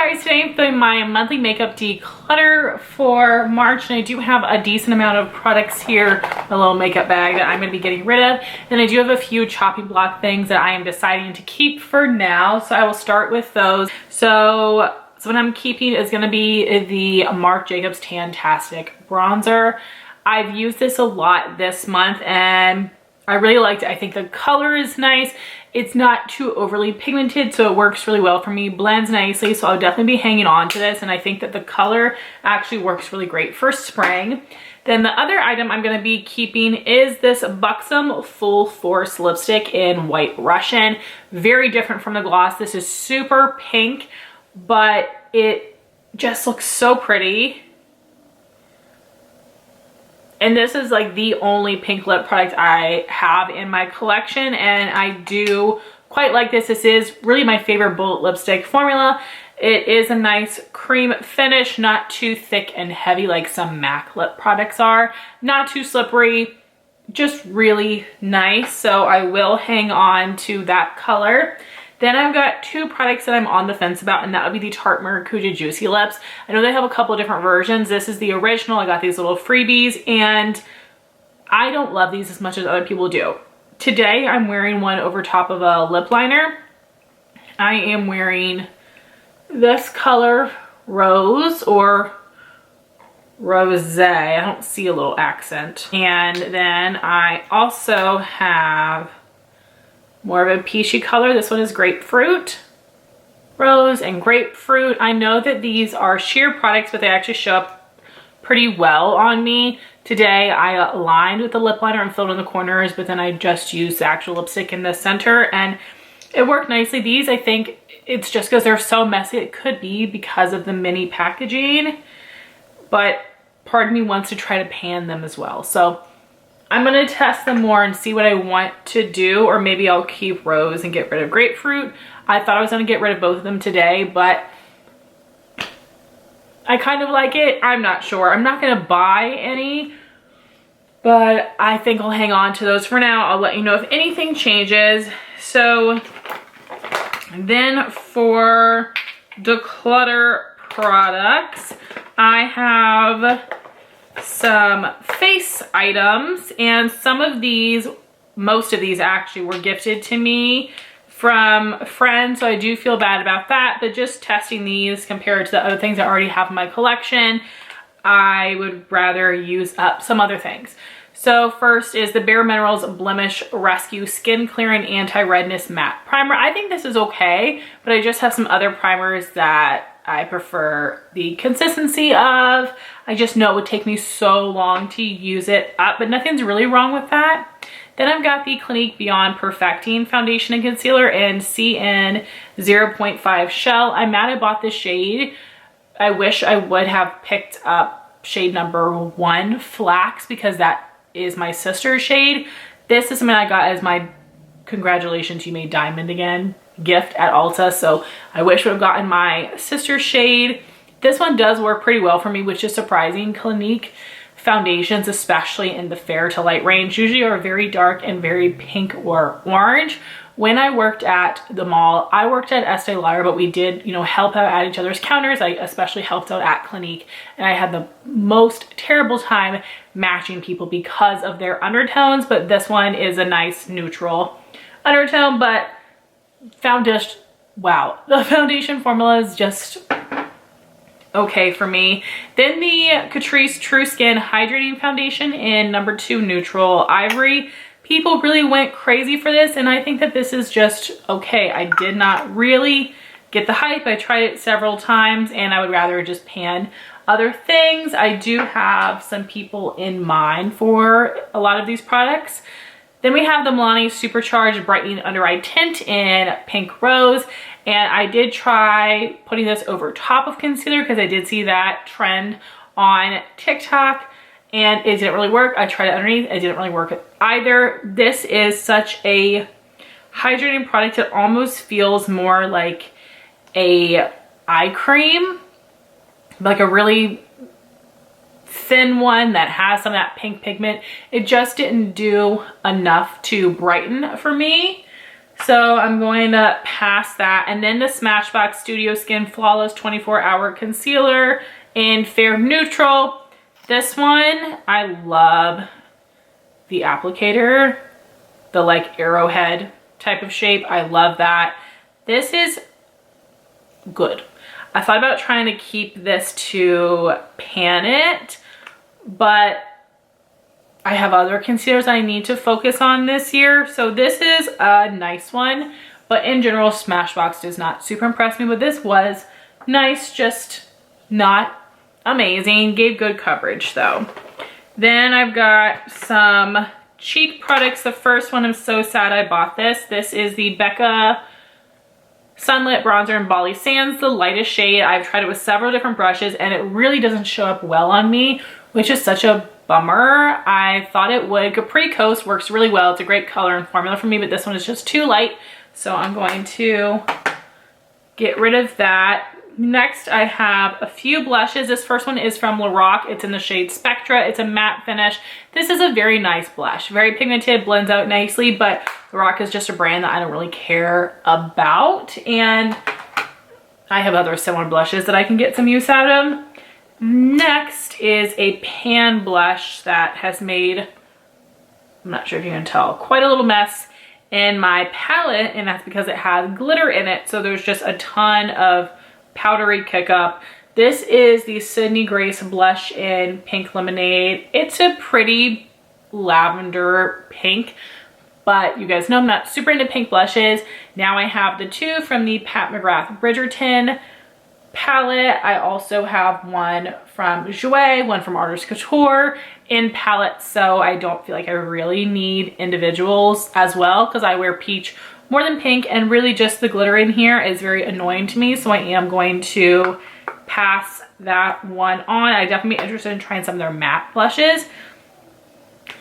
guys, today I'm doing my monthly makeup declutter for March, and I do have a decent amount of products here, a little makeup bag that I'm going to be getting rid of. Then I do have a few chopping block things that I am deciding to keep for now, so I will start with those. So what I'm keeping is going to be the Marc Jacobs Tantastic bronzer. I've used this a lot this month and I really liked it. I think the color is nice. It's not too overly pigmented, so it works really well for me, blends nicely, so I'll definitely be hanging on to this, and I think that the color actually works really great for spring. Then the other item I'm going to be keeping is this Buxom Full Force lipstick in White Russian. Very different from the gloss. This is super pink, but it just looks so pretty. And this is like the only pink lip product I have in my collection, and I do quite like this. This is really my favorite bullet lipstick formula. It is a nice cream finish, not too thick and heavy like some MAC lip products are. Not too slippery, just really nice. So I will hang on to that color. Then I've got two products that I'm on the fence about, and that would be the Tarte Maracuja Juicy Lips. I know they have a couple of different versions. This is the original. I got these little freebies, and I don't love these as much as other people do. Today, I'm wearing one over top of a lip liner. I am wearing this color, Rose, or Rosé. I don't see a little accent. And then I also have more of a peachy color. This one is Grapefruit, Rose, and Grapefruit. I know that these are sheer products, but they actually show up pretty well on me. Today I lined with the lip liner and filled in the corners, but then I just used the actual lipstick in the center and it worked nicely. These, I think it's just because they're so messy. It could be because of the mini packaging, but part of me wants to try to pan them as well. So I'm going to test them more and see what I want to do, or maybe I'll keep Rose and get rid of Grapefruit. I thought I was going to get rid of both of them today, but I kind of like it. I'm not sure. I'm not going to buy any, but I think I'll hang on to those for now. I'll let you know if anything changes. So then for Declutter products, I have some face items, and some of these, most of these actually, were gifted to me from friends, so I do feel bad about that, but just testing these compared to the other things I already have in my collection, I would rather use up some other things. So first is the Bare Minerals Blemish Rescue Skin Clearing Anti-Redness Matte Primer. I think this is okay, but I just have some other primers that I prefer the consistency of. I just know it would take me so long to use it up, but nothing's really wrong with that. Then I've got the Clinique Beyond Perfecting Foundation and Concealer in CN 0.5 Shell. I'm mad I bought this shade. I wish I would have picked up shade number 1, Flax, because that is my sister's shade. This is something I got as my congratulations, you made diamond again gift at Ulta, so I wish I would have gotten my sister's shade. This one does work pretty well for me, which is surprising. Clinique foundations, especially in the fair to light range, usually are very dark and very pink or orange. When I worked at the mall, I worked at Estee Lauder, but we did, you know, help out at each other's counters. I especially helped out at Clinique, and I had the most terrible time matching people because of their undertones, but this one is a nice neutral undertone. But foundation, wow, the foundation formula is just okay for me. Then the Catrice True Skin Hydrating Foundation in number 2 Neutral Ivory. People really went crazy for this, and I think that this is just okay. I did not really get the hype. I tried it several times, and I would rather just pan other things. I do have some people in mind for a lot of these products. Then we have the Milani Supercharged Brightening Under Eye Tint in Pink Rose. And I did try putting this over top of concealer because I did see that trend on TikTok and it didn't really work. I tried it underneath. It didn't really work either. This is such a hydrating product. It almost feels more like a eye cream, like a really thin one that has some of that pink pigment. It just didn't do enough to brighten for me. So I'm going to pass that. And then the Smashbox Studio Skin Flawless 24-Hour Concealer in Fair Neutral. This one, I love the applicator, the like arrowhead type of shape. I love that. This is good. I thought about trying to keep this to pan it, but I have other concealers I need to focus on this year. So this is a nice one, but in general, Smashbox does not super impress me, but this was nice, just not amazing. Gave good coverage though. Then I've got some cheek products. The first one, I'm so sad I bought this. This is the Becca Sunlit Bronzer in Bali Sands, the lightest shade. I've tried it with several different brushes and it really doesn't show up well on me, which is such a bummer. I thought it would. Capri Coast works really well. It's a great color and formula for me, but this one is just too light. So I'm going to get rid of that. Next, I have a few blushes. This first one is from Lorac. It's in the shade Spectra. It's a matte finish. This is a very nice blush. Very pigmented, blends out nicely, but Lorac is just a brand that I don't really care about. And I have other similar blushes that I can get some use out of. Next is a pan blush that has made, I'm not sure if you can tell, quite a little mess in my palette, and that's because it has glitter in it. So there's just a ton of powdery kick up. This is the Sydney Grace blush in Pink Lemonade. It's a pretty lavender pink, but you guys know I'm not super into pink blushes. Now I have the two from the Pat McGrath Bridgerton palette. I also have one from Jouer, one from Artist Couture in palettes, so I don't feel like I really need individuals as well, because I wear peach more than pink, and really just the glitter in here is very annoying to me, so I am going to pass that one on. I definitely be interested in trying some of their matte blushes.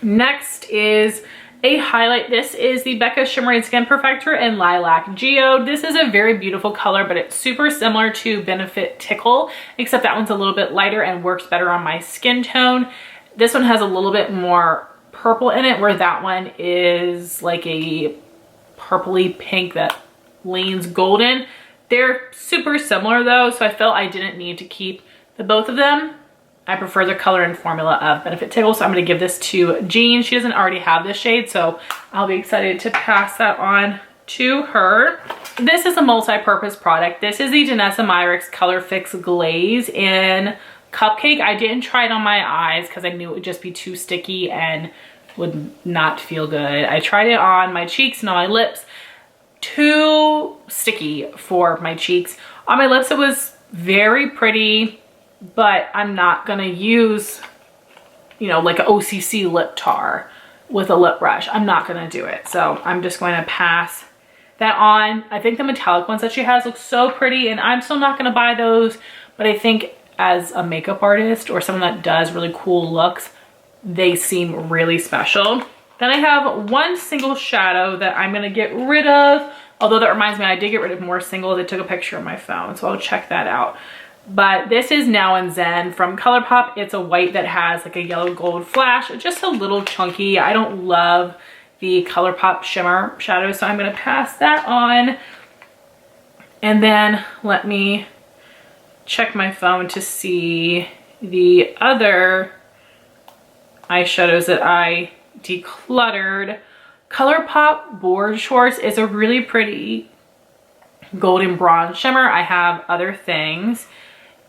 Next is a highlight. This is the Becca Shimmering Skin Perfector in Lilac Geode. This is a very beautiful color, but it's super similar to Benefit Tickle, except that one's a little bit lighter and works better on my skin tone. This one has a little bit more purple in it, where that one is like a purpley pink that leans golden. They're super similar though, so I felt I didn't need to keep the both of them. I prefer the color and formula of Benefit Tickle, so I'm going to give this to Jean. She doesn't already have this shade, so I'll be excited to pass that on to her. This is a multi-purpose product. This is the Danessa Myricks Color Fix Glaze in Cupcake. I didn't try it on my eyes because I knew it would just be too sticky and would not feel good. I tried it on my cheeks and on my lips. Too sticky for my cheeks. On my lips it was very pretty, but I'm not gonna use, you know, like an OCC lip tar with a lip brush. I'm not gonna do it. So I'm just going to pass that on. I think the metallic ones that she has look so pretty, and I'm still not gonna buy those, but I think as a makeup artist or someone that does really cool looks, they seem really special. Then I have one single shadow that I'm gonna get rid of, although that reminds me, I did get rid of more singles. I took a picture on my phone, so I'll check that out. But this is Now and Zen from ColourPop. It's a white that has like a yellow gold flash, just a little chunky. I don't love the ColourPop shimmer shadow, so I'm gonna pass that on. And then let me check my phone to see the other eyeshadows that I decluttered. ColourPop Board Shorts is a really pretty golden bronze shimmer. I have other things.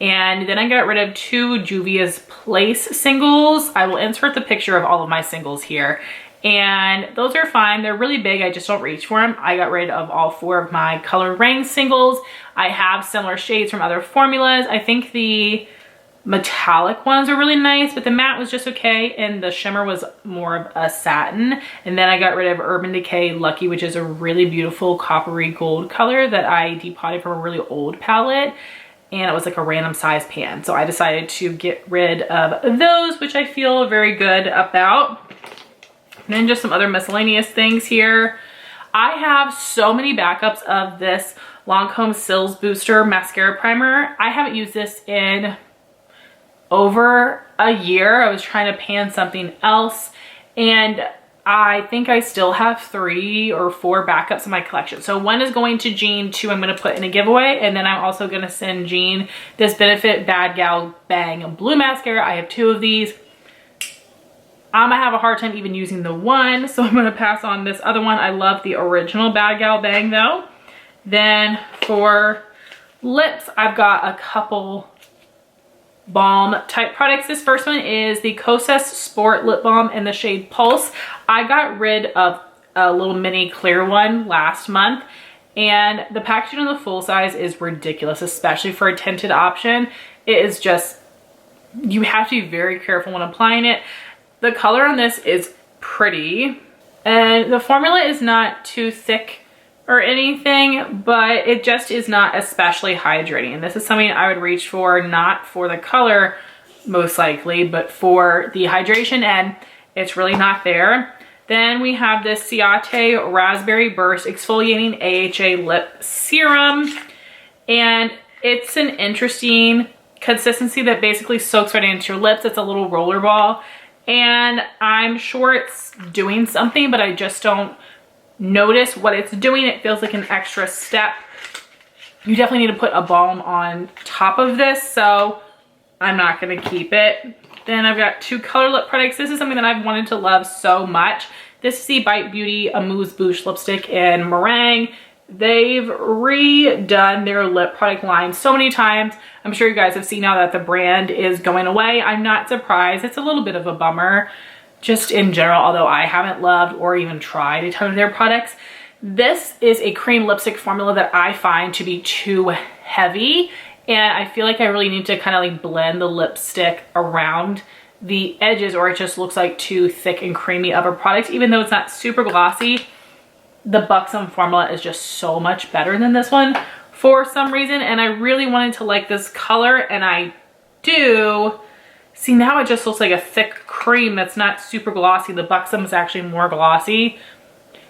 And then I got rid of two Juvia's Place singles. I will insert the picture of all of my singles here. And those are fine. They're really big. I just don't reach for them. I got rid of all four of my Color Ring singles. I have similar shades from other formulas. I think the metallic ones are really nice, but the matte was just okay, and the shimmer was more of a satin. And then I got rid of Urban Decay Lucky, which is a really beautiful coppery gold color that I depotted from a really old palette, and it was like a random size pan. So I decided to get rid of those, which I feel very good about. And then just some other miscellaneous things here. I have so many backups of this Lancome Sills Booster Mascara Primer. I haven't used this in over a year. I was trying to pan something else, and I think I still have 3 or 4 backups in my collection. So one is going to Jean, 2 I'm gonna put in a giveaway, and then I'm also gonna send Jean this Benefit Bad Gal Bang Blue Mascara. I have 2 of these. I'm gonna have a hard time even using the one, so I'm gonna pass on this other one. I love the original Bad Gal Bang though. Then for lips, I've got a couple balm type products. This first one is the Kosas Sport Lip Balm in the shade Pulse. I got rid of a little mini clear one last month, and the packaging on the full size is ridiculous, especially for a tinted option. It is just, you have to be very careful when applying it. The color on this is pretty, and the formula is not too thick or anything, but it just is not especially hydrating. And this is something I would reach for, not for the color most likely, but for the hydration, and it's really not there. Then we have this Ciate Raspberry Burst Exfoliating AHA Lip Serum, and it's an interesting consistency that basically soaks right into your lips. It's a little roller ball, and I'm sure it's doing something, but I just don't notice what it's doing. It feels like an extra step. You definitely need to put a balm on top of this, so I'm not gonna keep it. Then I've got 2 color lip products. This is something that I've wanted to love so much. This is the Bite Beauty Amuse Bouche lipstick in Meringue. They've redone their lip product line so many times. I'm sure you guys have seen now that the brand is going away. I'm not surprised. It's a little bit of a bummer, just in general, although I haven't loved or even tried a ton of their products. This is a cream lipstick formula that I find to be too heavy, and I feel like I really need to kind of like blend the lipstick around the edges, or it just looks like too thick and creamy of a product. Even though it's not super glossy, the Buxom formula is just so much better than this one for some reason, and I really wanted to like this color, and I do. See, now it just looks like a thick cream that's not super glossy. The Buxom is actually more glossy.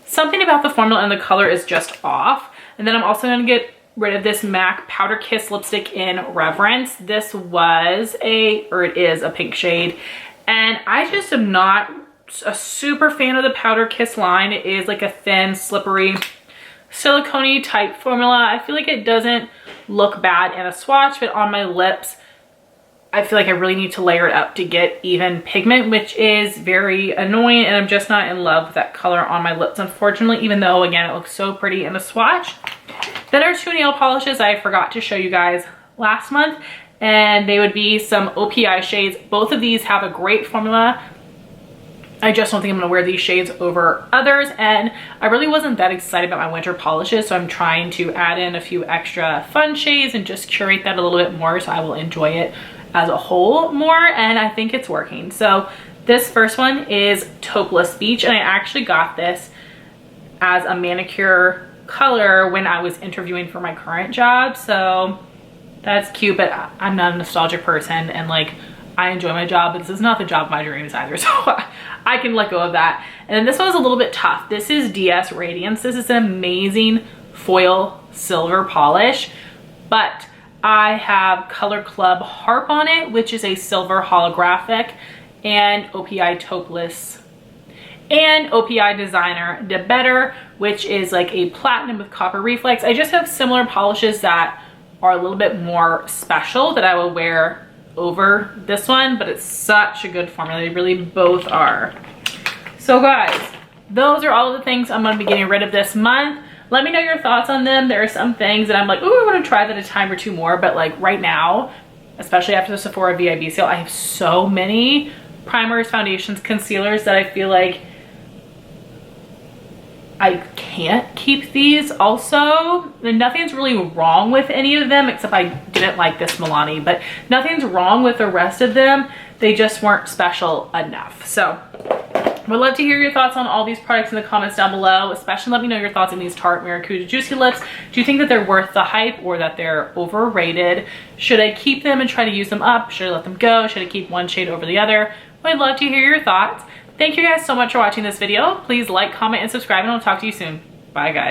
Something about the formula and the color is just off. And then I'm also going to get rid of this MAC Powder Kiss lipstick in Reverence. This was it is a pink shade. And I just am not a super fan of the Powder Kiss line. It is like a thin, slippery, silicone type formula. I feel like it doesn't look bad in a swatch, but on my lips, I feel like I really need to layer it up to get even pigment, which is very annoying, and I'm just not in love with that color on my lips, unfortunately, even though, again, it looks so pretty in a swatch. Then our 2 nail polishes I forgot to show you guys last month, and they would be some OPI shades. Both of these have a great formula. I just don't think I'm gonna wear these shades over others, and I really wasn't that excited about my winter polishes, so I'm trying to add in a few extra fun shades and just curate that a little bit more so I will enjoy it as a whole more, and I think it's working. So this first one is Topeless Beach, and I actually got this as a manicure color when I was interviewing for my current job, so that's cute. But I'm not a nostalgic person, and like, I enjoy my job, but this is not the job of my dreams either, so I can let go of that. And then this one's a little bit tough. This is DS Radiance. This is an amazing foil silver polish, but I have Color Club Harp on it, which is a silver holographic, and OPI Topeless, and OPI Designer De Better, which is like a platinum with copper reflex. I just have similar polishes that are a little bit more special that I will wear over this one, but it's such a good formula. They really both are. So guys, those are all the things I'm going to be getting rid of this month. Let me know your thoughts on them. There are some things that I'm like, oh, I want to try that a time or 2 more, but like right now, especially after the Sephora VIB sale, I have so many primers, foundations, concealers that I feel like I can't keep these also. And nothing's really wrong with any of them, except I didn't like this Milani, but nothing's wrong with the rest of them. They just weren't special enough. So would love to hear your thoughts on all these products in the comments down below. Especially let me know your thoughts on these Tarte Maracuja Juicy Lips. Do you think that they're worth the hype or that they're overrated? Should I keep them and try to use them up? Should I let them go? Should I keep one shade over the other? I'd love to hear your thoughts. Thank you guys so much for watching this video. Please like, comment, and subscribe, and I'll talk to you soon. Bye, guys.